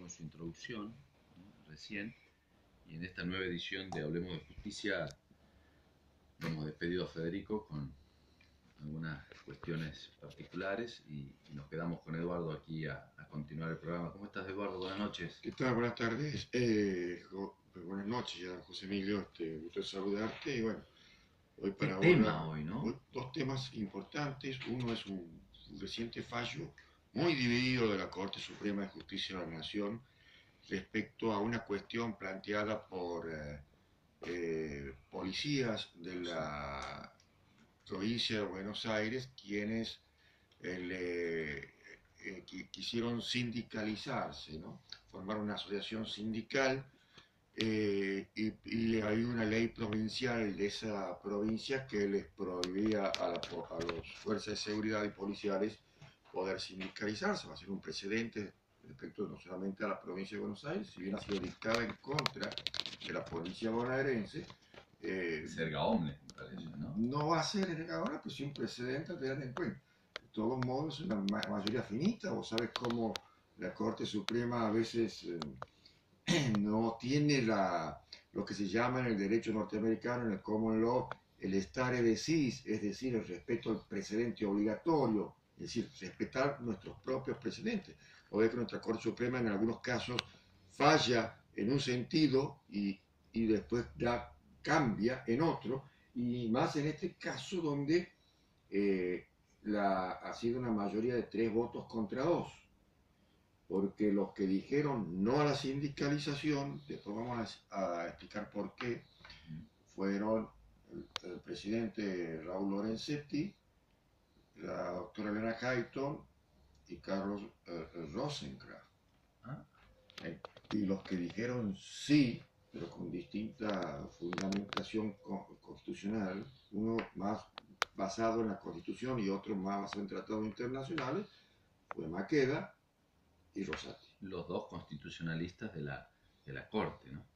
con su introducción, ¿no? Recién, y en esta nueva edición de Hablemos de Justicia hemos despedido a Federico con algunas cuestiones particulares y nos quedamos con Eduardo aquí a continuar el programa. ¿Cómo estás, Eduardo? Buenas noches. ¿Qué tal? Buenas tardes. Buenas noches, ya, José Emilio. Gusto en saludarte. Y bueno, hoy ¿Qué para tema ahora, hoy, no? dos temas importantes. Uno es un reciente fallo muy dividido de la Corte Suprema de Justicia de la Nación respecto a una cuestión planteada por policías de la provincia de Buenos Aires, quienes quisieron sindicalizarse, ¿no? Formar una asociación sindical, y hay una ley provincial de esa provincia que les prohibía a las fuerzas de seguridad y policiales poder sindicalizarse. Va a ser un precedente respecto no solamente a la provincia de Buenos Aires, si bien ha sido dictada en contra de la policía bonaerense. Serga Omnes, me parece, ¿no? No va a ser ahora, pero sí un precedente a tener en cuenta. De todos modos, es una mayoría finita. Vos sabes cómo la Corte Suprema a veces no tiene lo que se llama en el derecho norteamericano, en el common law, el stare decisis, es decir, el respeto al precedente obligatorio, es decir, respetar nuestros propios precedentes. O ve que nuestra Corte Suprema en algunos casos falla en un sentido y después ya cambia en otro, y más en este caso donde ha sido una mayoría de 3 votos contra 2, porque los que dijeron no a la sindicalización, después vamos a explicar por qué, fueron el presidente Raúl Lorenzetti, la doctora Elena Hayton y Carlos Rosenkrantz. ¿Ah? Y los que dijeron sí, pero con distinta fundamentación constitucional, uno más basado en la Constitución y otro más basado en tratados internacionales, fue Maqueda y Rosati. Los dos constitucionalistas de la Corte, ¿no?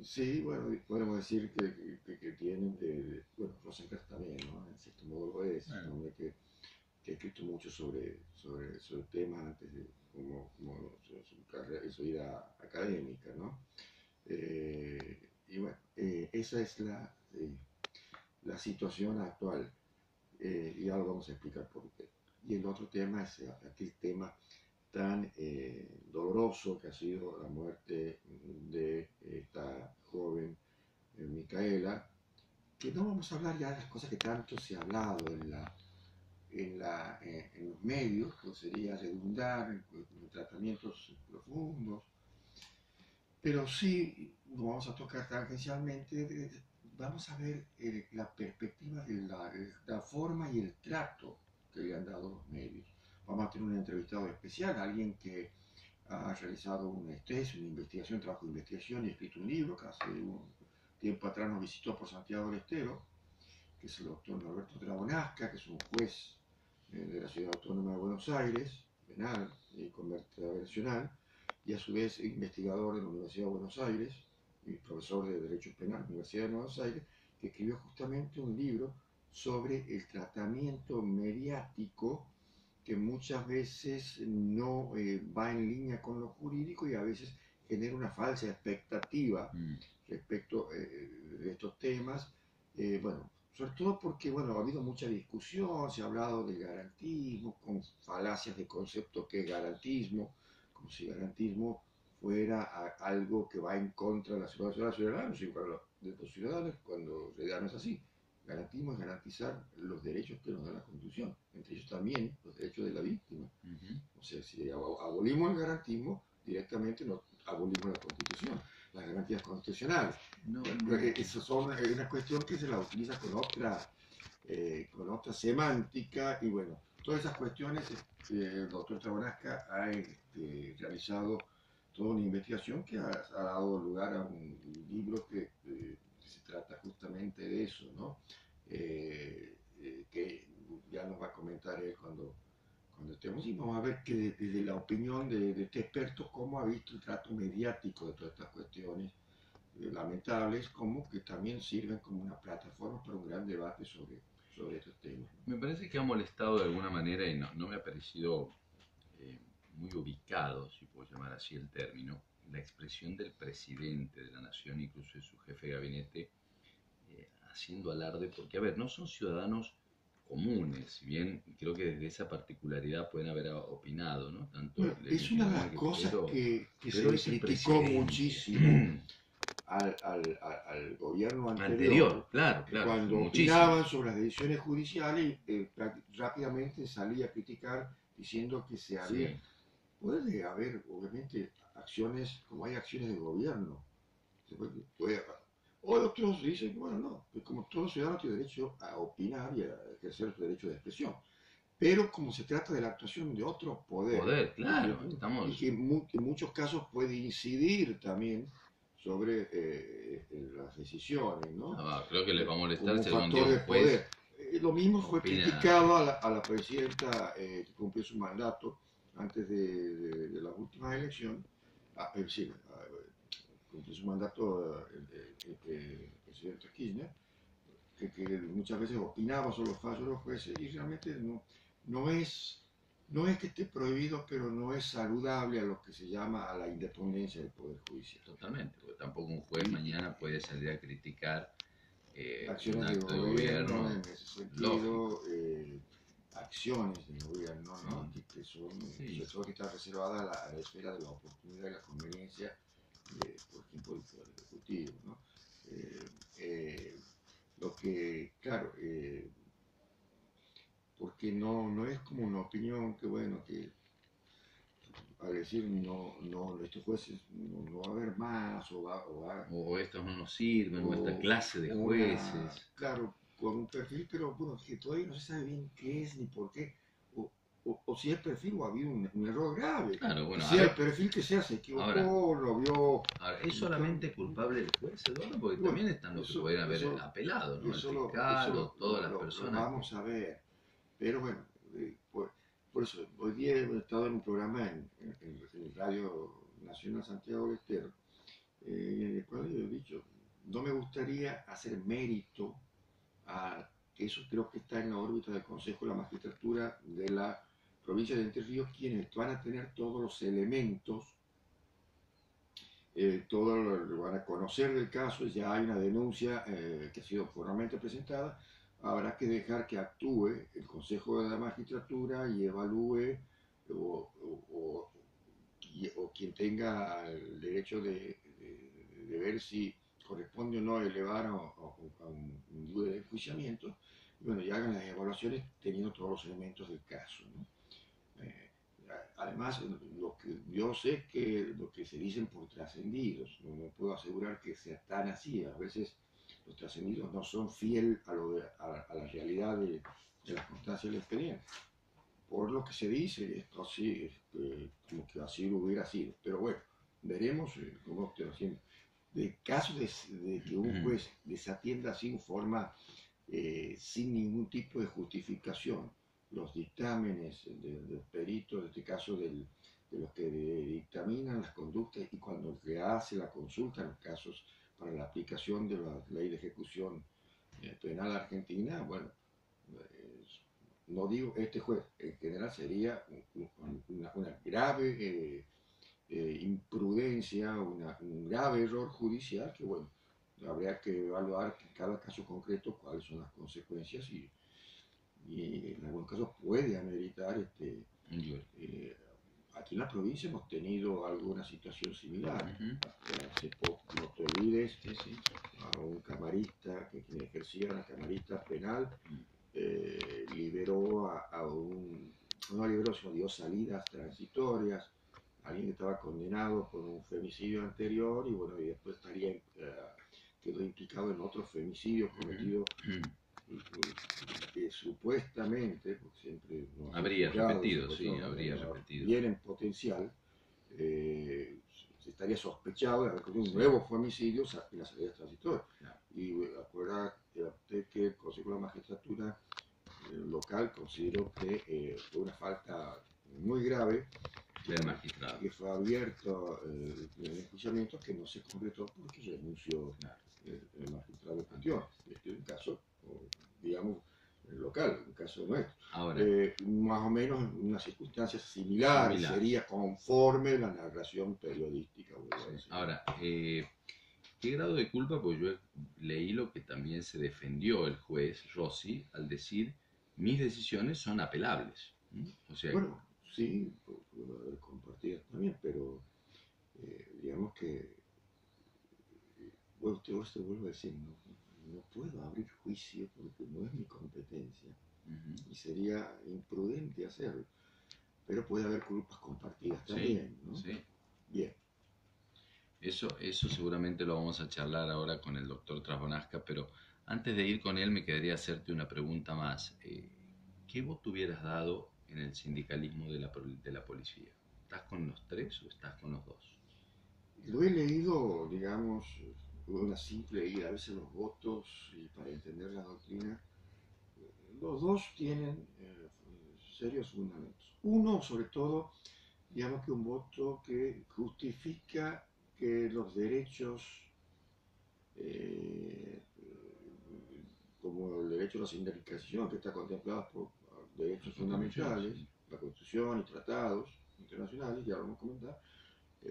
Sí, bueno, podemos decir que tienen, bueno, Rosenkrantz también, ¿no? En cierto modo lo es, un hombre que ha escrito mucho sobre el tema antes de su carrera, su vida académica, ¿no? Y bueno, esa es la situación actual, y ahora vamos a explicar por qué. Y el otro tema es aquel tema tan doloroso que ha sido la muerte de esta joven Micaela, que no vamos a hablar ya de las cosas que tanto se ha hablado en los medios, pues sería redundar en tratamientos profundos, pero sí vamos a tocar tangencialmente, vamos a ver la perspectiva de la forma y el trato que le han dado los medios. Vamos a tener un entrevistado especial, alguien que ha realizado una tesis, una investigación, trabajo de investigación y escrito un libro que hace un tiempo atrás nos visitó por Santiago del Estero, que es el doctor Norberto Trabonasca, que es un juez de la Ciudad Autónoma de Buenos Aires, penal y conversacional, y a su vez investigador de la Universidad de Buenos Aires y profesor de Derecho Penal de la Universidad de Buenos Aires, que escribió justamente un libro sobre el tratamiento mediático que muchas veces no va en línea con lo jurídico y a veces genera una falsa expectativa respecto de estos temas. Bueno, sobre todo porque bueno, ha habido mucha discusión, se ha hablado del garantismo, con falacias de concepto que es garantismo, como si garantismo fuera algo que va en contra de la seguridad de los ciudadanos y para de los ciudadanos, cuando en realidad no es así. Garantismo es garantizar los derechos que nos da la Constitución, entre ellos también los derechos de la víctima. O sea, si abolimos el garantismo, directamente no abolimos la Constitución, las garantías constitucionales. No. Eso son una cuestión que se la utiliza con otra semántica, y bueno, todas esas cuestiones, el doctor Trabonasca ha realizado toda una investigación que ha dado lugar a un libro que se trata justamente de eso, ¿no? Que ya nos va a comentar él cuando estemos, y vamos a ver que desde la opinión de este experto, cómo ha visto el trato mediático de todas estas cuestiones lamentables, como que también sirven como una plataforma para un gran debate sobre estos temas, ¿no? Me parece que ha molestado de alguna manera y no me ha parecido muy ubicado, si puedo llamar así el término, la expresión del presidente de la nación, incluso de su jefe de gabinete, haciendo alarde, porque, a ver, no son ciudadanos comunes, si bien creo que desde esa particularidad pueden haber opinado, ¿no? Tanto Bueno, el es una de las Puigdemont, cosas que se pero le es el criticó presidente. muchísimo al gobierno Anterior, anterior, claro, claro, cuando muchísimo. opinaban sobre las decisiones judiciales, rápidamente salía a criticar diciendo que se había, Sí, puede haber obviamente acciones, como hay acciones de gobierno, puede, o otros dicen, bueno, no, que como todo ciudadano tiene derecho a opinar y a ejercer su derecho de expresión, pero como se trata de la actuación de otro poder, poder, claro, y estamos. que en muchos casos puede incidir también sobre las decisiones, ¿no? Creo que les va a Como molestar un si algún día factor un de juez poder. Lo mismo fue opina. criticado a la presidenta que cumplió su mandato antes de la última elección, sí, cumplió su mandato el presidente Kirchner, que muchas veces opinaba sobre los fallos de los jueces y realmente no es, no es que esté prohibido, pero no es saludable a lo que se llama a la independencia del Poder Judicial. Totalmente, porque tampoco un juez mañana puede salir a criticar un Acciones de acto de gobierno en gobierno ese sentido, lógico, acciones de gobierno, ¿no? ¿no? Que son, Sí, sobre todo que está reservada a la esfera de la oportunidad y la conveniencia, por ejemplo, del Poder Ejecutivo, ¿no? Eh, eh, lo que, claro, porque no es como una opinión que, bueno, que al decir estos jueces no va a haber más, o estos no nos sirven, o esta o clase de una, jueces. claro, con un perfil, pero bueno, que todavía no se sabe bien qué es ni por qué, o si es perfil o ha habido un error grave, Claro, bueno, sea el perfil que sea, se ahora, equivocó, lo vio. ¿es solamente culpable el juez, Eduardo? Porque Bueno, también están los que eso, podrían haber eso, apelado, ¿no? El eso, fiscal o todas las lo personas que... vamos a ver. Pero bueno, por eso, hoy día he estado en un programa en Radio Nacional Santiago del Estero, en el cual yo he dicho, no me gustaría hacer mérito a que eso creo que está en la órbita del Consejo de la Magistratura de la provincia de Entre Ríos, quienes van a tener todos los elementos, todo lo van a conocer del caso, ya hay una denuncia que ha sido formalmente presentada, habrá que dejar que actúe el Consejo de la Magistratura y evalúe o, o, o quien tenga el derecho de ver si corresponde o no elevar a un duro de enjuiciamiento, y bueno, y hagan las evaluaciones teniendo todos los elementos del caso, ¿no? Eh, Además, lo que yo sé es que lo que se dicen por trascendidos, no puedo asegurar que sea tan así, a veces los trascendidos no son fieles a la realidad de las constancias del expediente. Por lo que se dice, esto sí, como que así lo hubiera sido. Pero bueno, veremos cómo estoy haciendo. De caso de que un juez desatienda sin forma, sin ningún tipo de justificación, los dictámenes del perito, en este caso de los que dictaminan las conductas y cuando se hace la consulta en los casos para la aplicación de la ley de ejecución penal argentina, bueno, no digo este juez, en general sería una grave imprudencia, un grave error judicial que, bueno, habría que evaluar en cada caso concreto cuáles son las consecuencias y en algunos casos puede ameritar eh, aquí en la provincia hemos tenido alguna situación similar. Hace poco, no te olvides, a un camarista que quien ejercía la camarista penal liberó no liberó, sino dio salidas transitorias, alguien que estaba condenado por un femicidio anterior y bueno, y después quedó implicado en otro femicidio cometido que supuestamente, porque siempre no ha Habría juzgado repetido, esa sí, cuestión, habría repetido. bien en potencial, se estaría sospechado de haber cometido un Sí, nuevo femicidio en las salidas transitorias. claro. Y acuérdate que el Consejo de la Magistratura local consideró que fue una falta muy grave Del magistrado. que fue abierto el enjuiciamiento que no se concretó porque renunció Claro. el magistrado en cuestión. Este es un caso, digamos, local, en el caso nuestro. Ahora, Más o menos en unas circunstancias similares, sería conforme la narración periodística. Sí. Ahora, ¿qué grado de culpa? Pues yo leí lo que también se defendió el juez Rossi al decir, mis decisiones son apelables. O sea, bueno, sí, puedo haber compartido también, pero digamos que, bueno, te vuelvo a decir, no puedo abrir juicio porque no es mi competencia y sería imprudente hacerlo, pero puede haber culpas compartidas también, ¿no? Sí. Bien. Eso seguramente lo vamos a charlar ahora con el doctor Trasbonasca, pero antes de ir con él me quedaría hacerte una pregunta más. ¿Qué vos te hubieras dado en el sindicalismo de la policía? ¿Estás con los tres o estás con los dos? Lo he leído, digamos, una simple leída, a veces los votos, y para entender la doctrina, los dos tienen serios fundamentos. Uno, sobre todo, digamos que un voto que justifica que los derechos, como el derecho a la sindicalización, que está contemplado por derechos fundamentales, la Constitución y tratados internacionales, ya lo hemos comentado,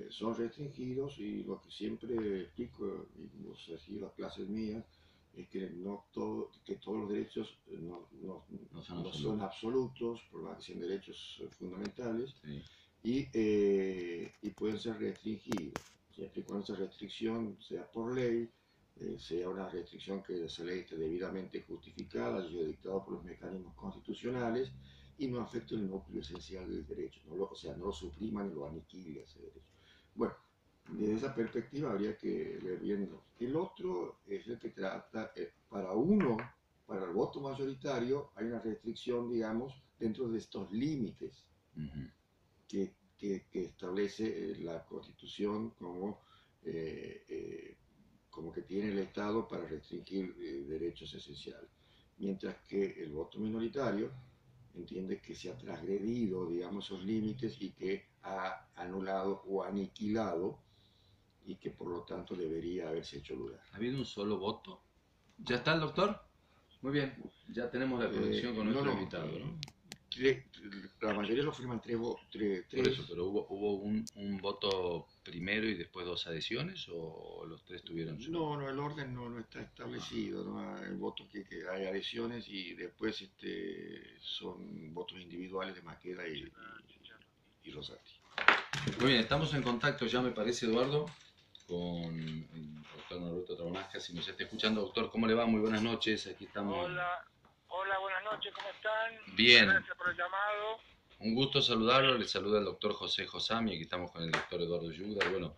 son restringidos, y lo que siempre explico, y vos has sido las clases mías, es que que todos los derechos no son absolutos, por más que sean derechos fundamentales, y pueden ser restringidos, siempre y cuando esa restricción sea por ley, sea una restricción que esa ley esté debidamente justificada, haya sido dictada por los mecanismos constitucionales y no afecte el núcleo esencial del derecho, o sea, no lo suprima ni lo aniquile ese derecho. Bueno, desde esa perspectiva habría que ver bien. El otro es el que trata, para el voto mayoritario, hay una restricción, digamos, dentro de estos límites que establece la Constitución como que tiene el Estado para restringir derechos esenciales. Mientras que el voto minoritario entiende que se ha transgredido, digamos, esos límites y que ha anulado o aniquilado, y que por lo tanto debería haberse hecho lugar. ¿Ha habido un solo voto? ¿Ya está el doctor? Muy bien, ya tenemos la conexión con nuestro invitado, ¿no? La mayoría lo firman tres. Por eso, pero ¿hubo un voto primero y después dos adhesiones o los tres tuvieron su...? No, el orden no está establecido, ¿no? El voto que hay adhesiones y después son votos individuales de Maqueda y Rosati. Muy bien, estamos en contacto ya, me parece, Eduardo, con el doctor Norberto Trasbonasca. Si nos está escuchando, doctor, ¿cómo le va? Muy buenas noches, aquí estamos. Hola, buenas noches, ¿cómo están? Bien. Gracias por el llamado. Un gusto saludarlo, le saluda el doctor José Josami, aquí estamos con el doctor Eduardo Yuda. Bueno,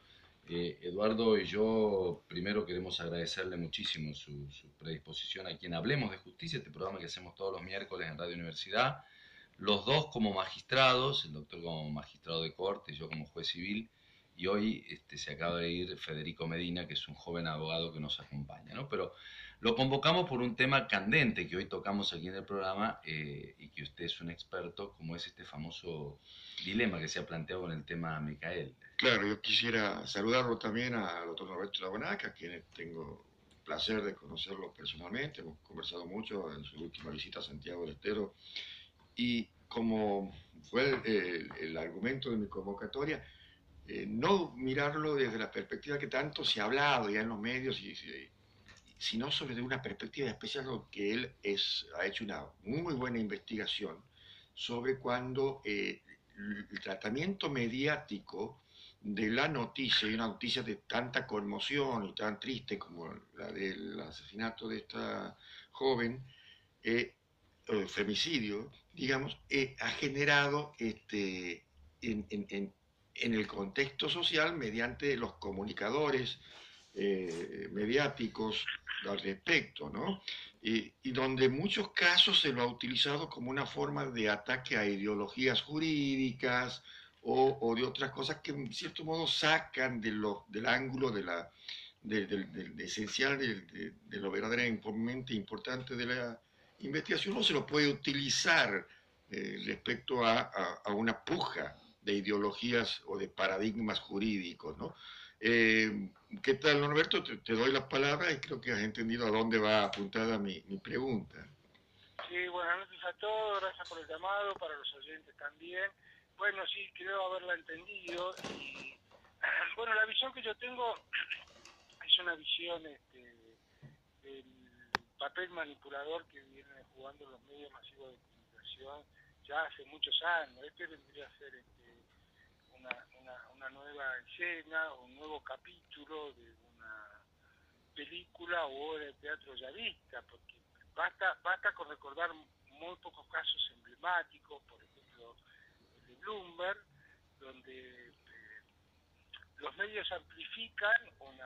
Eduardo y yo primero queremos agradecerle muchísimo su predisposición a quien Hablemos de Justicia, este programa que hacemos todos los miércoles en Radio Universidad. Los dos como magistrados, el doctor como magistrado de corte, yo como juez civil, y hoy se acaba de ir Federico Medina, que es un joven abogado que nos acompaña, ¿no? Pero lo convocamos por un tema candente que hoy tocamos aquí en el programa y que usted es un experto, como es este famoso dilema que se ha planteado con el tema Micael. Claro, yo quisiera saludarlo también al doctor Norberto Trasbonasca, a quien tengo el placer de conocerlo personalmente, hemos conversado mucho en su última visita a Santiago del Estero, y como fue el argumento de mi convocatoria, no mirarlo desde la perspectiva que tanto se ha hablado ya en los medios, sino sobre una perspectiva especial, que él ha hecho una muy buena investigación sobre cuando el tratamiento mediático de la noticia, y una noticia de tanta conmoción y tan triste como la del asesinato de esta joven, femicidio, digamos, ha generado en el contexto social, mediante los comunicadores mediáticos al respecto, ¿no? Y donde en muchos casos se lo ha utilizado como una forma de ataque a ideologías jurídicas o de otras cosas que en cierto modo sacan del ángulo del esencial, de lo verdaderamente importante de la investigación. No se lo puede utilizar respecto a una puja de ideologías o de paradigmas jurídicos, ¿no? ¿Qué tal, Norberto? Te doy la palabra y creo que has entendido a dónde va apuntada mi pregunta. Sí, buenas noches a todos, gracias por el llamado, para los oyentes también. Bueno, sí, creo haberla entendido y bueno, la visión que yo tengo es una visión del papel manipulador que vienen jugando los medios masivos de comunicación ya hace muchos años. Este vendría a ser una nueva escena, un nuevo capítulo de una película o obra de teatro ya vista, porque basta con recordar muy pocos casos emblemáticos, por ejemplo el de Bloomberg, donde los medios amplifican un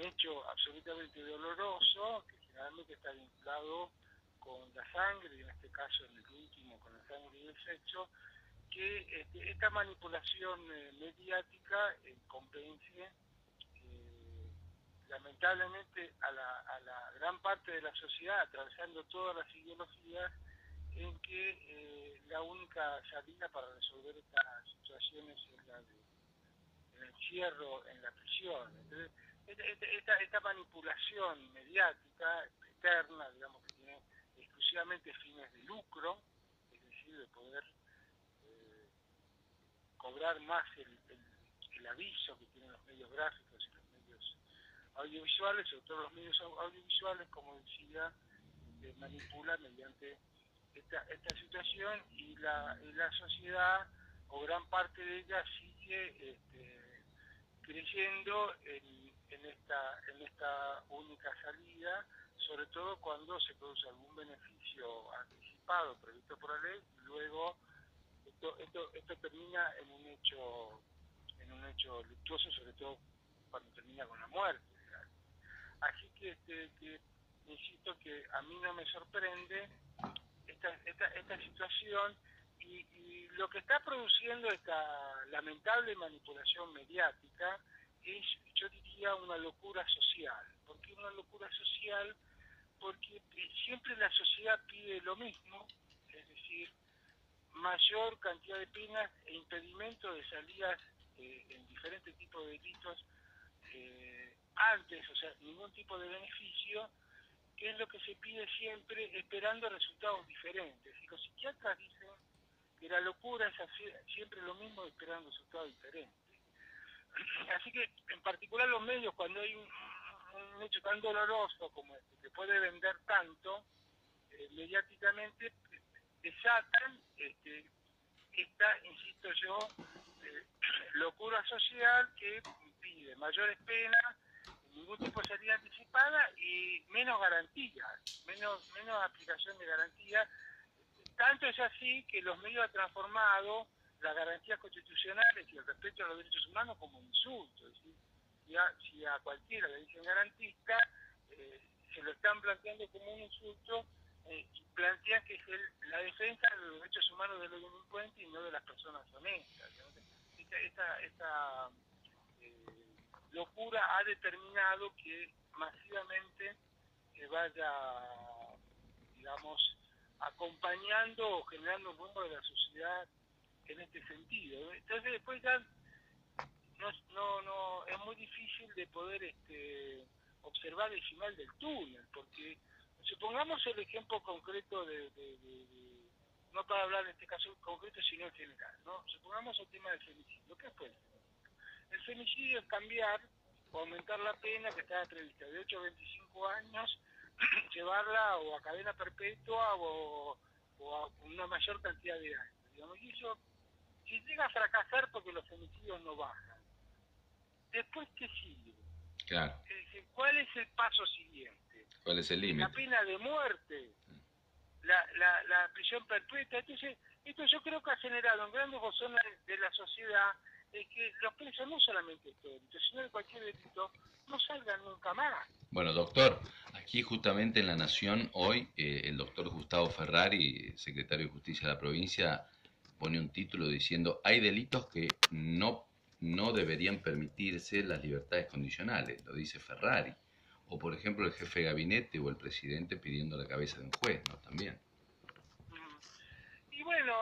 hecho absolutamente doloroso, que generalmente está vinculado con la sangre, y en este caso en el último con la sangre y el sexo, que esta manipulación mediática convence lamentablemente a la gran parte de la sociedad, atravesando todas las ideologías, en que la única salida para resolver estas situaciones es la de el encierro en la prisión. Entonces, esta manipulación mediática eterna, digamos, que tiene exclusivamente fines de lucro, es decir, de poder cobrar más el aviso que tienen los medios gráficos y los medios audiovisuales, sobre todo los medios audiovisuales, como decía, manipula mediante esta situación, y la sociedad, o gran parte de ella, sigue creyendo en esta única salida, sobre todo cuando se produce algún beneficio anticipado previsto por la ley, y luego esto termina en un hecho luctuoso, sobre todo cuando termina con la muerte. Así que insisto que a mí no me sorprende esta situación, y lo que está produciendo esta lamentable manipulación mediática es, yo diría, una locura social. ¿Por qué una locura social? Porque siempre la sociedad pide lo mismo, es decir, mayor cantidad de penas e impedimento de salidas en diferentes tipos de delitos antes, o sea, ningún tipo de beneficio, que es lo que se pide siempre, esperando resultados diferentes. Y los psiquiatras dicen que la locura es hacer siempre lo mismo, esperando resultados diferentes. Así que, en particular, los medios, cuando hay un hecho tan doloroso como este, que puede vender tanto, mediáticamente desatan esta, insisto yo, locura social que pide mayores penas, ningún tipo de salida anticipada y menos garantías, menos aplicación de garantías. Tanto es así que los medios han transformado las garantías constitucionales y el respeto a los derechos humanos como un insulto. Es decir, si a cualquiera le dicen garantista, se lo están planteando como un insulto, y plantean que es la defensa de los derechos humanos de los delincuentes y no de las personas honestas. Esta locura ha determinado que masivamente se vaya, digamos, acompañando o generando un rumbo de la sociedad en este sentido. Entonces después ya no es muy difícil de poder observar el final del túnel, porque supongamos el ejemplo concreto no para hablar en este caso concreto, sino en general, ¿no? Supongamos el tema del femicidio. ¿Qué fue el femicidio? El femicidio es cambiar o aumentar la pena que estaba prevista de 8 a 25 años, llevarla o a cadena perpetua o a una mayor cantidad de años, digamos. Y eso, si llega a fracasar porque los femicidios no bajan, ¿después qué sigue? Claro. Es decir, ¿cuál es el paso siguiente? ¿Cuál es el límite? La pena de muerte, la prisión perpetua. Entonces, esto yo creo que ha generado en grandes bolsones de la sociedad que los presos, no solamente de delito, sino de cualquier delito, no salgan nunca más. Bueno, doctor, aquí justamente en La Nación hoy el doctor Gustavo Ferrari, secretario de Justicia de la provincia, pone un título diciendo: hay delitos que no deberían permitirse las libertades condicionales, lo dice Ferrari. O por ejemplo el jefe de gabinete o el presidente pidiendo la cabeza de un juez, ¿no? También. Y bueno,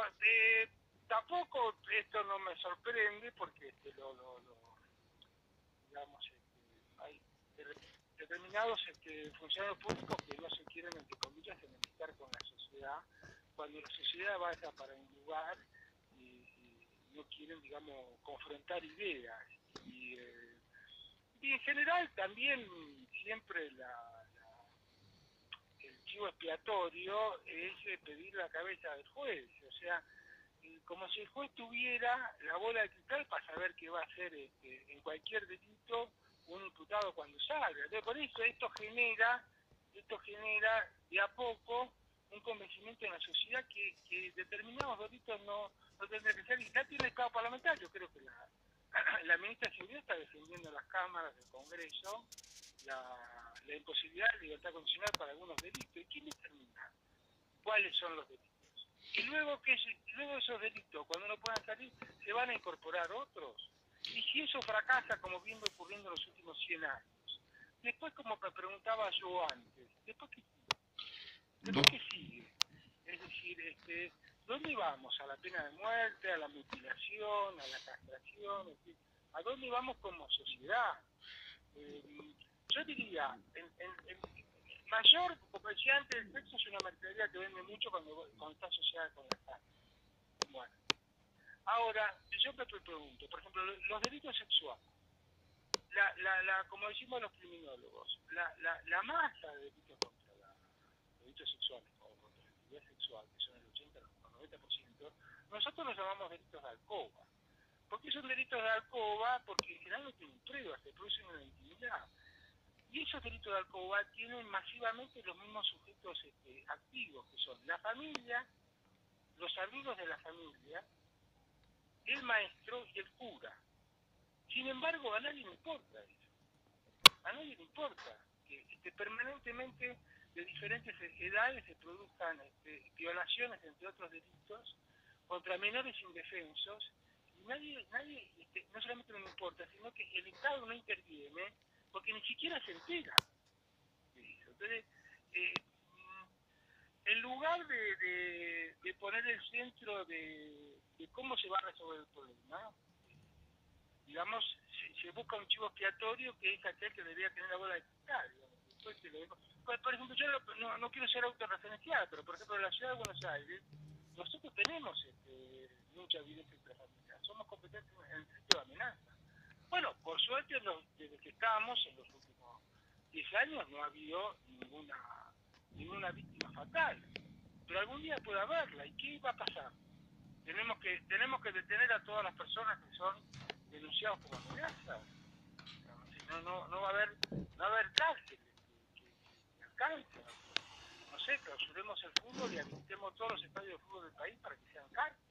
tampoco esto no me sorprende, porque digamos, hay determinados funcionarios públicos que no se quieren, entre comillas, enemistar conectar con la sociedad, cuando la sociedad vaya para un lugar y no quieren, digamos, confrontar ideas. Y en general también siempre el chivo expiatorio es pedir la cabeza del juez, o sea, como si el juez tuviera la bola de cristal para saber qué va a hacer en cualquier delito un imputado cuando salga. Entonces, por eso esto genera de a poco un convencimiento en la sociedad que determinados delitos no tendrían que ser. Y ya tiene el Estado parlamentario. Creo que la ministra de Seguridad está defendiendo en las cámaras del Congreso la imposibilidad de libertad condicional para algunos delitos. ¿Y quién determina cuáles son los delitos? Y luego esos delitos, cuando no puedan salir, se van a incorporar otros. Y si eso fracasa, como viene ocurriendo en los últimos 100 años, después, como me preguntaba yo antes, ¿después qué sigue? Es decir, ¿dónde vamos? ¿A la pena de muerte, a la mutilación, a la castración? Es decir, ¿a dónde vamos como sociedad? Yo diría, mayor, como decía antes, el sexo es una mercadería que vende mucho cuando está asociada con la carne. Bueno, ahora, yo me pregunto, por ejemplo, los delitos sexuales, como decimos los criminólogos, la masa de delitos contra los delitos sexuales o contra la actividad sexual, que son el 80 o 90%, nosotros los llamamos delitos de alcoba. ¿Por qué son delitos de alcoba? Porque en general no tienen pruebas, se producen en la intimidad. Y esos delitos de alcoba tienen masivamente los mismos sujetos activos, que son la familia, los amigos de la familia, el maestro y el cura. Sin embargo, a nadie le importa eso. A nadie le importa que permanentemente de diferentes edades se produzcan violaciones, entre otros delitos, contra menores indefensos. Y nadie no solamente no le importa, sino que el Estado no interviene porque ni siquiera se entera de eso. Entonces, en lugar de poner el centro de cómo se va a resolver el problema, digamos, se busca un chivo expiatorio que es aquel que debería tener la bola de cristal. Por ejemplo, yo no quiero ser autorreferencial, pero por ejemplo en la ciudad de Buenos Aires, nosotros tenemos mucha violencia intrafamiliar, somos competentes en el delito de amenaza. Bueno, por suerte, desde que estamos en los últimos 10 años no ha habido ninguna víctima fatal. Pero algún día puede haberla. ¿Y qué va a pasar? Tenemos que detener a todas las personas que son denunciados como amenazas. No va a haber cárceles que alcancen. No sé, clausuremos el fútbol y habilitemos todos los estadios de fútbol del país para que sean cárceles.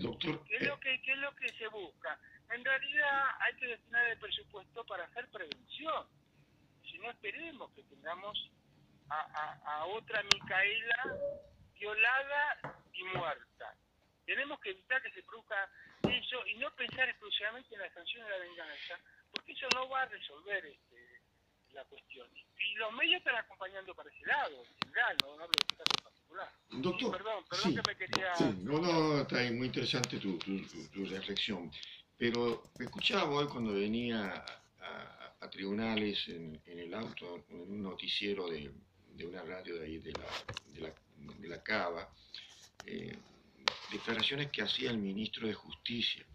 Doctor, ¿Qué es lo que se busca? En realidad hay que destinar el presupuesto para hacer prevención. Si no, esperemos que tengamos a otra Micaela violada y muerta. Tenemos que evitar que se produzca eso y no pensar exclusivamente en la sanción y la venganza, porque eso no va a resolver la cuestión. Y los medios están acompañando para ese lado, en general, no hablo de este caso en particular. doctor, Sí, perdón sí, que me quería... sí, no, está muy interesante tu reflexión, pero me escuchaba hoy cuando venía a tribunales en el auto, en un noticiero de una radio de ahí, de la Cava, declaraciones que hacía el ministro de Justicia,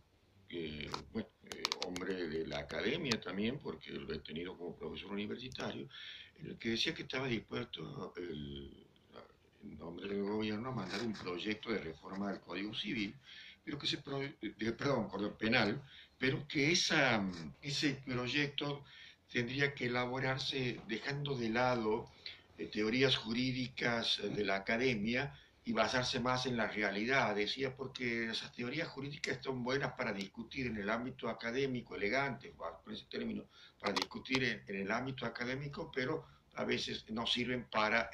bueno, hombre de la academia también, porque lo he tenido como profesor universitario, en el que decía que estaba dispuesto en nombre del gobierno a mandar un proyecto de reforma del Código Civil, pero que Código Penal, pero que ese proyecto tendría que elaborarse dejando de lado teorías jurídicas de la academia y basarse más en la realidad, decía, porque esas teorías jurídicas son buenas para discutir en el ámbito académico, elegantes, con ese término, para discutir en el ámbito académico, pero a veces no sirven para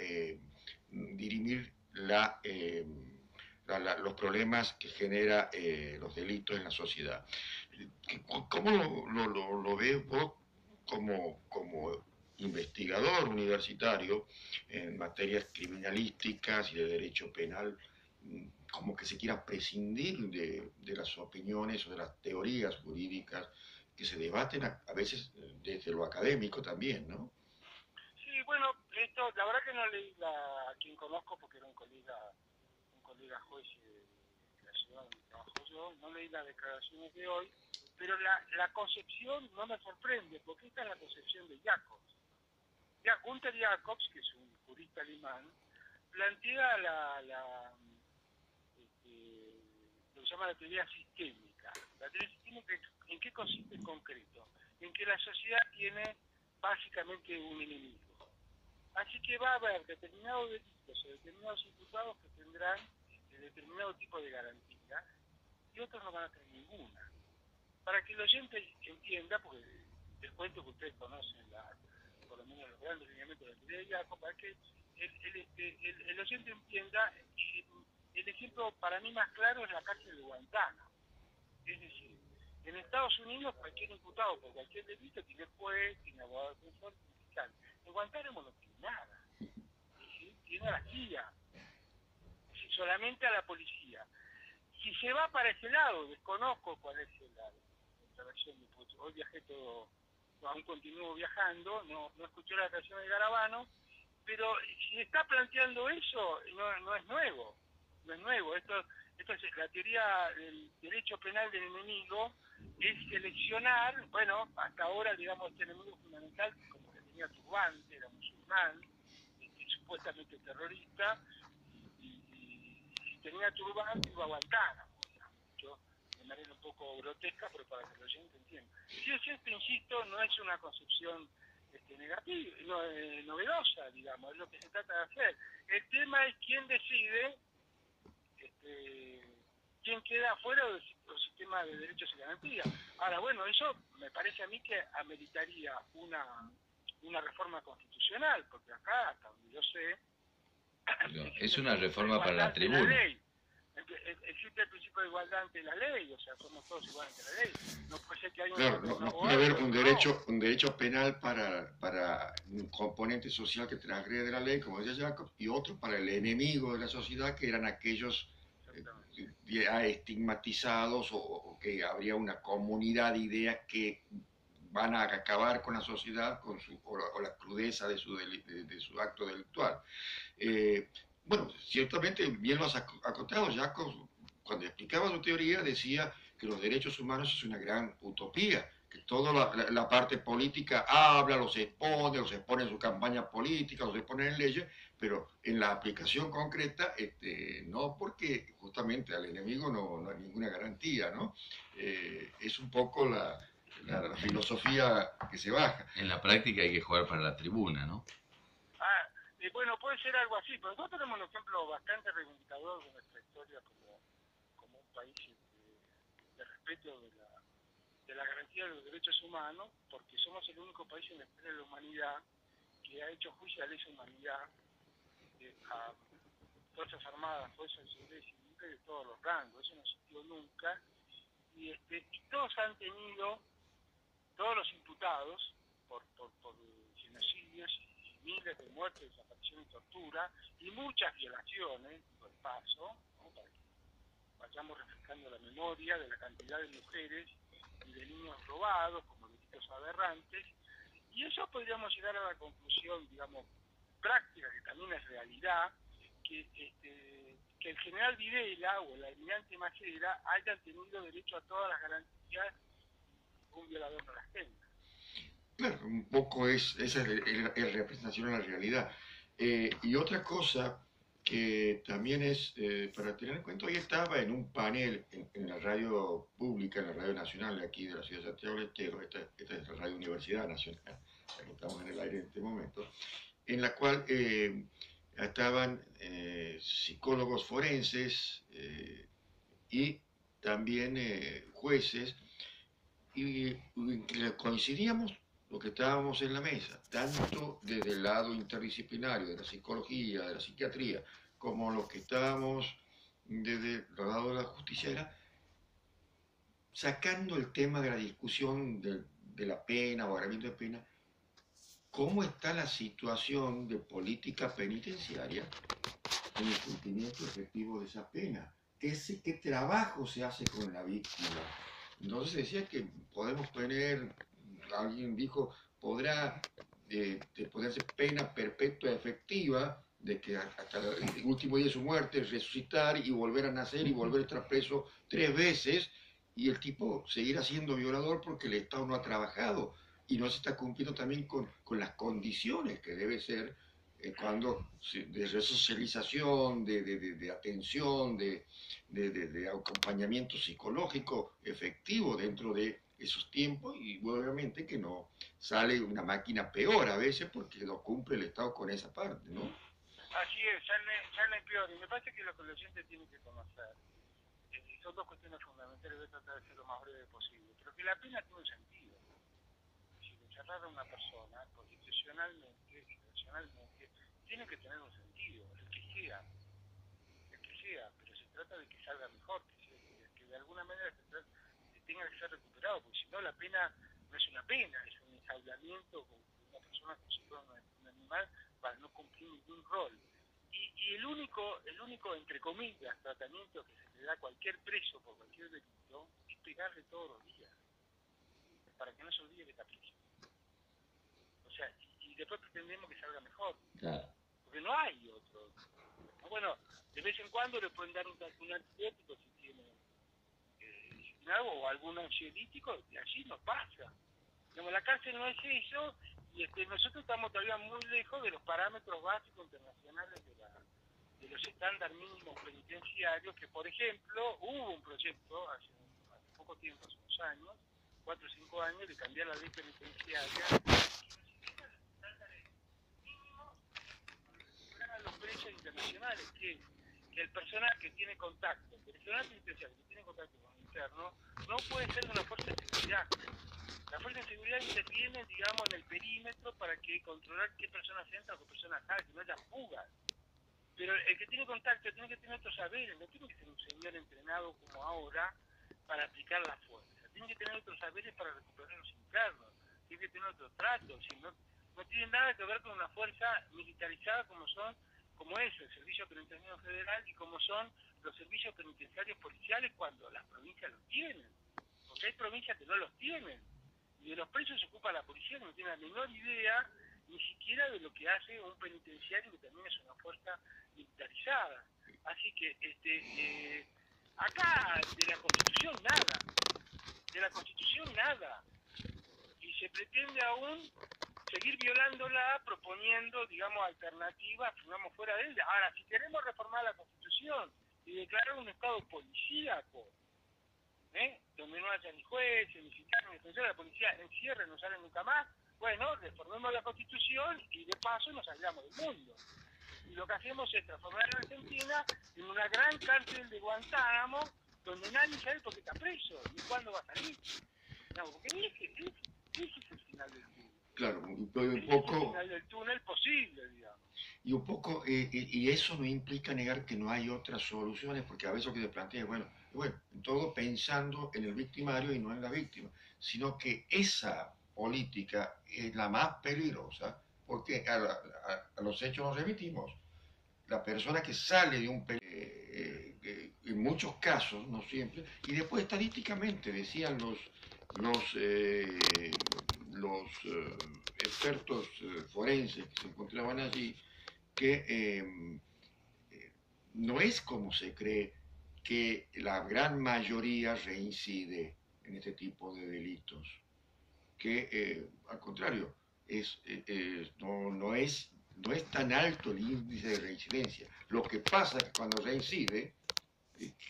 dirimir los problemas que genera los delitos en la sociedad. ¿Cómo lo ves vos como investigador universitario en materias criminalísticas y de derecho penal, como que se quiera prescindir de las opiniones o de las teorías jurídicas que se debaten a veces desde lo académico también, ¿no? Sí, bueno, esto, la verdad que no leí a quien conozco porque era un colega juez de la ciudad donde trabajo yo, no leí las declaraciones de hoy, pero la concepción no me sorprende, porque esta es la concepción de Jacobs. Gunther Jacobs, que es un jurista alemán, plantea lo que se llama la teoría sistémica. La teoría sistémica, ¿en qué consiste en concreto? En que la sociedad tiene básicamente un enemigo. Así que va a haber determinados delitos o determinados imputados que tendrán determinado tipo de garantía y otros no van a tener ninguna. Para que el oyente entienda, porque les cuento que ustedes conocen por lo menos los grandes lineamientos de la teoría de Jacob, para que el oyente entienda, el ejemplo para mí más claro es la cárcel de Guantánamo. Es decir, en Estados Unidos cualquier imputado por cualquier delito tiene juez, tiene abogado defensor, tiene fiscal. En Guantánamo no tiene nada. ¿Sí? Tiene a la CIA, solamente a la policía. Si se va para ese lado, desconozco cuál es la versión de Putin. Hoy viajé todo, aún continúo viajando, no escuché la declaración de Garabano, pero si está planteando eso, no es nuevo. No es nuevo. Esto es la teoría del derecho penal del enemigo, es seleccionar, bueno, hasta ahora, digamos, este enemigo fundamental, como que tenía turbante, era musulmán, supuestamente terrorista, y si tenía turbante iba a Guantánamo. Yo de manera un poco grotesca, pero para que el oyente entienda. Si es esto, insisto, no es una concepción negativa, novedosa, digamos, es lo que se trata de hacer. El tema es quién decide, quién queda afuera del sistema de derechos y garantías. Ahora, bueno, eso me parece a mí que ameritaría una reforma constitucional, porque acá, hasta donde yo sé, es una reforma para la tribuna. Existe el principio de igualdad ante la ley, o sea, somos todos iguales ante la ley. No puede ser que haya no puede haber un derecho penal para un componente social que transgrede la ley, como decía Jacob, y otro para el enemigo de la sociedad, que eran aquellos ya estigmatizados o que habría una comunidad de ideas que van a acabar con la sociedad o la crudeza de su acto delictual. Bueno, ciertamente bien lo has acotado, Jacob, cuando explicaba su teoría decía que los derechos humanos es una gran utopía, que toda la parte política habla, los expone en su campaña política, los expone en leyes, pero en la aplicación concreta no, porque justamente al enemigo no hay ninguna garantía, ¿no? Es un poco la filosofía que se baja. En la práctica hay que jugar para la tribuna, ¿no? Bueno, puede ser algo así, pero nosotros tenemos un ejemplo bastante reivindicador de nuestra historia como un país de respeto de la garantía de los derechos humanos, porque somos el único país en la historia de la humanidad que ha hecho juicio a lesa humanidad a Fuerzas Armadas, Fuerzas de Seguridad y Civil de todos los rangos. Eso no existió nunca. Y todos han tenido, todos los imputados por genocidios y miles de muertes, desapariciones y tortura, y muchas violaciones, por paso, ¿no? Para que vayamos refrescando la memoria de la cantidad de mujeres y de niños robados como delitos aberrantes, y eso podríamos llegar a la conclusión, digamos, práctica, que también es realidad, que el general Videla o el almirante Macera hayan tenido derecho a todas las garantías y un violador no las tenga. Claro, un poco esa es representación de la realidad. Y otra cosa que también es para tener en cuenta, hoy estaba en un panel en la radio pública, en la radio nacional de aquí de la ciudad de Santiago del Estero, esta es la radio Universidad Nacional, la que estamos en el aire en este momento, en la cual estaban psicólogos forenses y también jueces, y coincidíamos lo que estábamos en la mesa, tanto desde el lado interdisciplinario, de la psicología, de la psiquiatría, como los que estábamos desde el lado de la justicia, era sacando el tema de la discusión de la pena o agravamiento de pena, cómo está la situación de política penitenciaria en el cumplimiento efectivo de esa pena. ¿Qué trabajo se hace con la víctima? Entonces decía que podemos tener, alguien dijo, podrá de ponerse pena perpetua efectiva, de que hasta el último día de su muerte resucitar y volver a nacer y volver a estar preso 3 veces, y el tipo seguirá siendo violador porque el Estado no ha trabajado y no se está cumpliendo también con las condiciones que debe ser cuando de resocialización, de atención, de acompañamiento psicológico efectivo dentro de esos tiempos, y obviamente que no sale una máquina peor a veces porque no cumple el Estado con esa parte, ¿no? Así es, sale peor. Y me parece que lo que el oyente tiene que conocer son dos cuestiones fundamentales. Voy a tratar de ser lo más breve posible. Pero que la pena tiene un sentido. Si encerrar a una persona constitucionalmente y racionalmente tiene que tener un sentido, el que sea, pero se trata de que salga mejor, que de alguna manera tenga que ser recuperado, porque si no la pena no es una pena, es un enjaulamiento con una persona como si fuera un animal para no cumplir ningún rol. Y el único, entre comillas, tratamiento que se le da a cualquier preso por cualquier delito es pegarle todos los días, para que no se olvide que está preso. O sea, y después pretendemos que salga mejor, Claro. porque no hay otro. Bueno, de vez en cuando le pueden dar un antibiótico si tiene algo o algún ansiolítico, y allí no pasa. Digamos, la cárcel no es eso, y nosotros estamos todavía muy lejos de los parámetros básicos internacionales de los estándares mínimos penitenciarios, que por ejemplo hubo un proyecto hace poco tiempo, hace unos años, 4 o 5 años, de cambiar la ley penitenciaria, que no siquiera los estándares mínimos a los presos internacionales, que el personal que tiene contacto, el personal penitenciario que tiene contacto con el interno, no puede ser de una fuerza de seguridad. La fuerza de seguridad interviene, digamos, en el perímetro para que controlar qué personas entran o qué personas salen, que no haya fugas. Pero el que tiene contacto tiene que tener otros saberes, no tiene que ser un señor entrenado como ahora para aplicar la fuerza. Tiene que tener otros saberes para recuperar los internos, tiene que tener otro trato, si no tiene nada que ver con una fuerza militarizada como es el Servicio Penitenciario Federal y como son los servicios penitenciarios policiales cuando las provincias los tienen. Porque hay provincias que no los tienen. Y de los presos se ocupa la policía, que no tiene la menor idea ni siquiera de lo que hace un penitenciario, que también es una fuerza militarizada. Así que acá de la Constitución nada. Y se pretende aún seguir violándola, proponiendo, digamos, alternativas, digamos, fuera de ella. Ahora, si queremos reformar la Constitución y declarar un Estado policíaco, donde no haya ni jueces, ni fiscales, ni defensores, la policía encierre, no sale nunca más, bueno, reformemos la Constitución y de paso nos salgamos del mundo. Y lo que hacemos es transformar a la Argentina en una gran cárcel de Guantánamo, donde nadie sabe por qué está preso, ni cuándo va a salir. No, porque ese es el final del túnel. Claro, un Ese es el poco... final del túnel posible, digamos. Y un poco, y eso no implica negar que no hay otras soluciones, porque a veces lo que se plantea es, bueno, todo pensando en el victimario y no en la víctima, sino que esa política es la más peligrosa, porque a los hechos nos remitimos. La persona que sale de un en muchos casos, no siempre, y después estadísticamente decían los expertos forenses que se encontraban allí, que no es como se cree que la gran mayoría reincide en este tipo de delitos, que al contrario, no es tan alto el índice de reincidencia. Lo que pasa es que cuando reincide,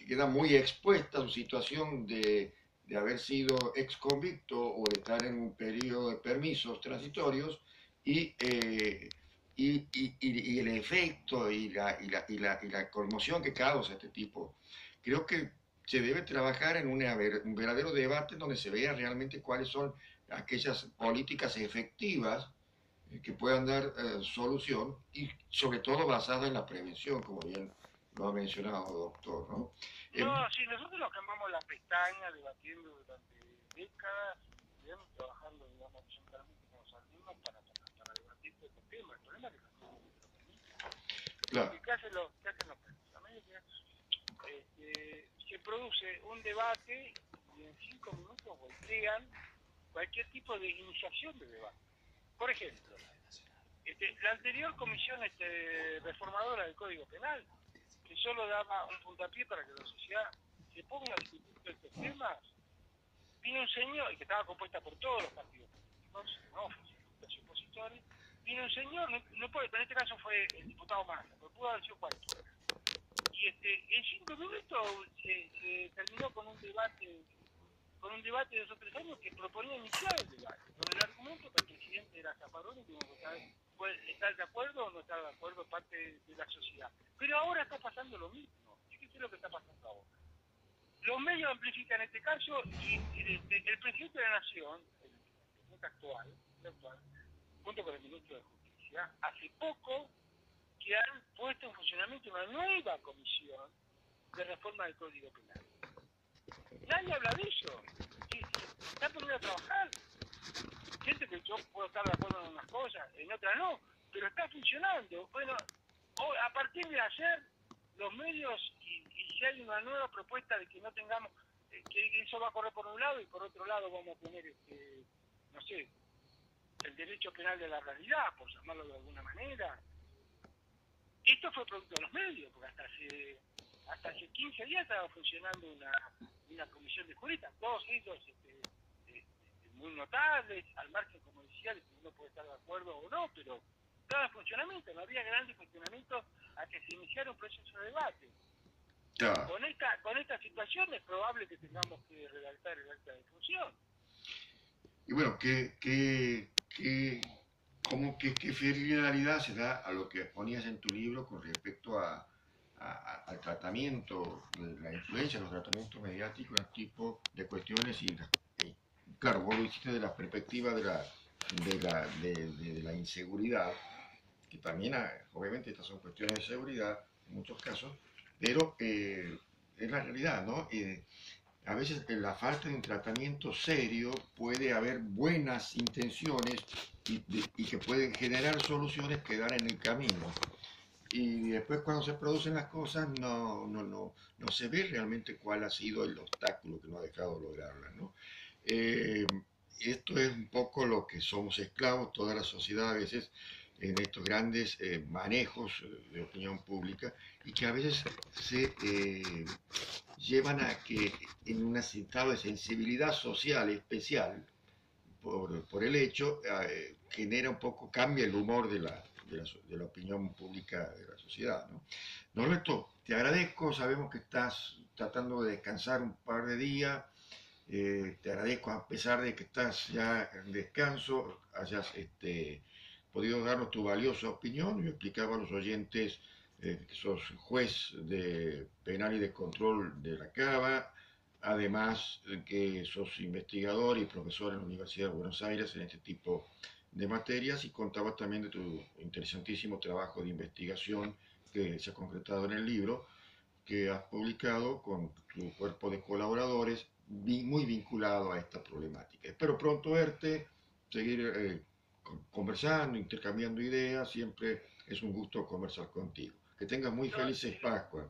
queda muy expuesta a su situación de haber sido ex convicto o de estar en un periodo de permisos transitorios y el efecto y la conmoción que causa este tipo. Creo que se debe trabajar en un verdadero debate donde se vea realmente cuáles son aquellas políticas efectivas que puedan dar solución y sobre todo basadas en la prevención, como bien lo ha mencionado, doctor, ¿no? No, sí, nosotros nos quemamos las pestañas debatiendo durante décadas, bien, trabajando, digamos, horizontalmente con los alumnos para debatir todo este tema. El problema es que los alumnos no lo permiten. Claro. ¿Qué hacen los presos? A medida que se produce un debate y en 5 minutos voltean cualquier tipo de iniciación de debate. Por ejemplo, la anterior comisión reformadora del Código Penal, que solo daba un puntapié para que la sociedad se ponga a discutir estos temas, vino un señor, que estaba compuesta por todos los partidos políticos, no oficialistas y opositores, vino un señor, no puede, en este caso fue el diputado Massa, pero pudo haber sido cualquiera. Y en 5 minutos se terminó con un debate de 2 o 3 años que proponía iniciar el debate, con el argumento que el presidente era Zaparoni y que puede estar de acuerdo o no estar de acuerdo parte de la sociedad. Pero ahora está pasando lo mismo. Fíjese lo que está pasando ahora. Los medios amplifican este caso y el presidente de la Nación, el presidente actual, junto con el ministro de Justicia, hace poco que han puesto en funcionamiento una nueva comisión de reforma del Código Penal. Nadie habla de eso. Se están poniendo a trabajar. Gente que yo puedo estar de acuerdo en unas cosas, en otras no, pero está funcionando. Bueno, a partir de ayer, los medios, y si hay una nueva propuesta de que no tengamos, que eso va a correr por un lado y por otro lado vamos a tener, no sé, el derecho penal de la realidad, por llamarlo de alguna manera. Esto fue producto de los medios, porque hasta hace 15 días estaba funcionando una comisión de juristas, todos ellos muy notables, al margen, como decía, de que uno puede estar de acuerdo o no, pero estaba en funcionamiento, no había grandes cuestionamientos a que se iniciara un proceso de debate. Claro. Con esta situación es probable que tengamos que redactar el acta de función. Y bueno, ¿qué fidelidad se da a lo que ponías en tu libro con respecto al tratamiento, la influencia de los tratamientos mediáticos en tipo de cuestiones? Y claro, vos lo hiciste de la perspectiva de la inseguridad, que también, obviamente, estas son cuestiones de seguridad en muchos casos, pero es la realidad, ¿no? A veces en la falta de un tratamiento serio puede haber buenas intenciones y que pueden generar soluciones que dan en el camino. Y después cuando se producen las cosas no se ve realmente cuál ha sido el obstáculo que no ha dejado lograrlas, ¿no? Esto es un poco lo que somos esclavos, toda la sociedad a veces, en estos grandes manejos de opinión pública y que a veces se llevan a que en un estado de sensibilidad social especial por el hecho, genera un poco, cambia el humor de la opinión pública de la sociedad, ¿no? Norberto, te agradezco, sabemos que estás tratando de descansar un par de días, te agradezco a pesar de que estás ya en descanso, hayas podido darnos tu valiosa opinión. Yo explicaba a los oyentes que sos juez de penal y de control de la Cava, además que sos investigador y profesor en la Universidad de Buenos Aires en este tipo de materias, y contabas también de tu interesantísimo trabajo de investigación que se ha concretado en el libro que has publicado con tu cuerpo de colaboradores muy vinculado a esta problemática. Espero pronto verte, seguir conversando, intercambiando ideas. Siempre es un gusto conversar contigo. Que tengas muy felices Pascuas.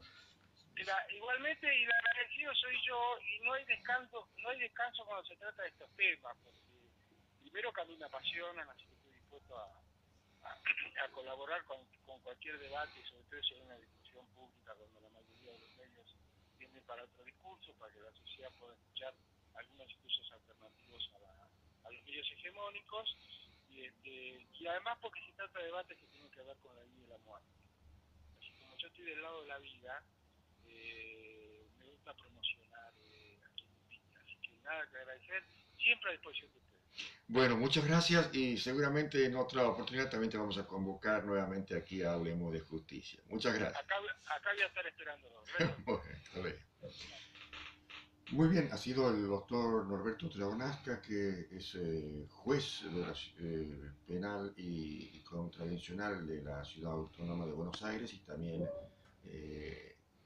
Igualmente, y el agradecido soy yo, y no hay descanso cuando se trata de estos temas, porque primero que a mí me apasionan, así que estoy dispuesto a colaborar con cualquier debate, sobre todo si hay una discusión pública donde la mayoría de los medios tienden para otro discurso, para que la sociedad pueda escuchar algunos discursos alternativos a los medios hegemónicos, y además porque se trata de debates que tienen que ver con la vida y la muerte. Así como yo estoy del lado de la vida, me gusta promocionar a quien me invita, así que nada que agradecer, siempre a disposición de ustedes. Bueno, muchas gracias, y seguramente en otra oportunidad también te vamos a convocar nuevamente aquí a Hablemos de Justicia. Muchas gracias. Acá voy a estar esperándolo. Bueno, muy bien, ha sido el doctor Norberto Tragonasca, que es juez de la, penal y contravencional de la Ciudad Autónoma de Buenos Aires, y también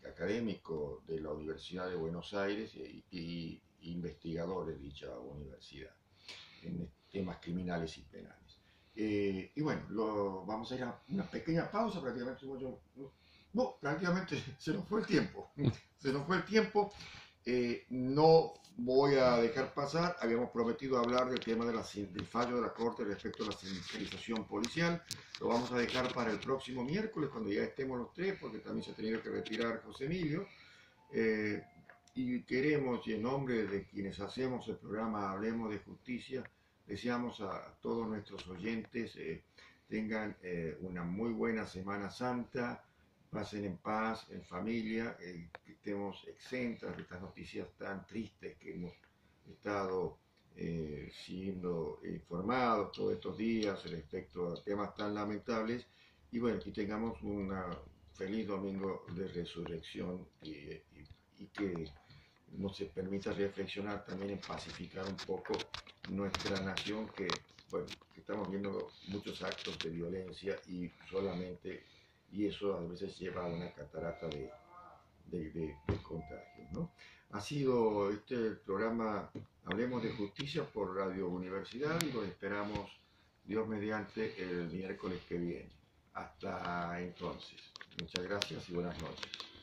académico de la Universidad de Buenos Aires y investigador de dicha universidad en temas criminales y penales. Y bueno, vamos a ir a una pequeña pausa, prácticamente se nos fue el tiempo. No voy a dejar pasar, habíamos prometido hablar del tema del fallo de la Corte respecto a la sindicalización policial. Lo vamos a dejar para el próximo miércoles, cuando ya estemos los tres, porque también se ha tenido que retirar José Emilio. Y queremos, y en nombre de quienes hacemos el programa Hablemos de Justicia, deseamos a todos nuestros oyentes tengan una muy buena Semana Santa, pasen en paz, en familia, que estemos exentas de estas noticias tan tristes que hemos estado siendo informados todos estos días respecto a temas tan lamentables, y bueno, que tengamos un feliz domingo de resurrección y que nos permita reflexionar también en pacificar un poco nuestra nación, que, bueno, que estamos viendo muchos actos de violencia y solamente, y eso a veces lleva a una catarata de contagios, ¿no? Ha sido este el programa Hablemos de Justicia por Radio Universidad, y lo esperamos, Dios mediante, el miércoles que viene. Hasta entonces. Muchas gracias y buenas noches.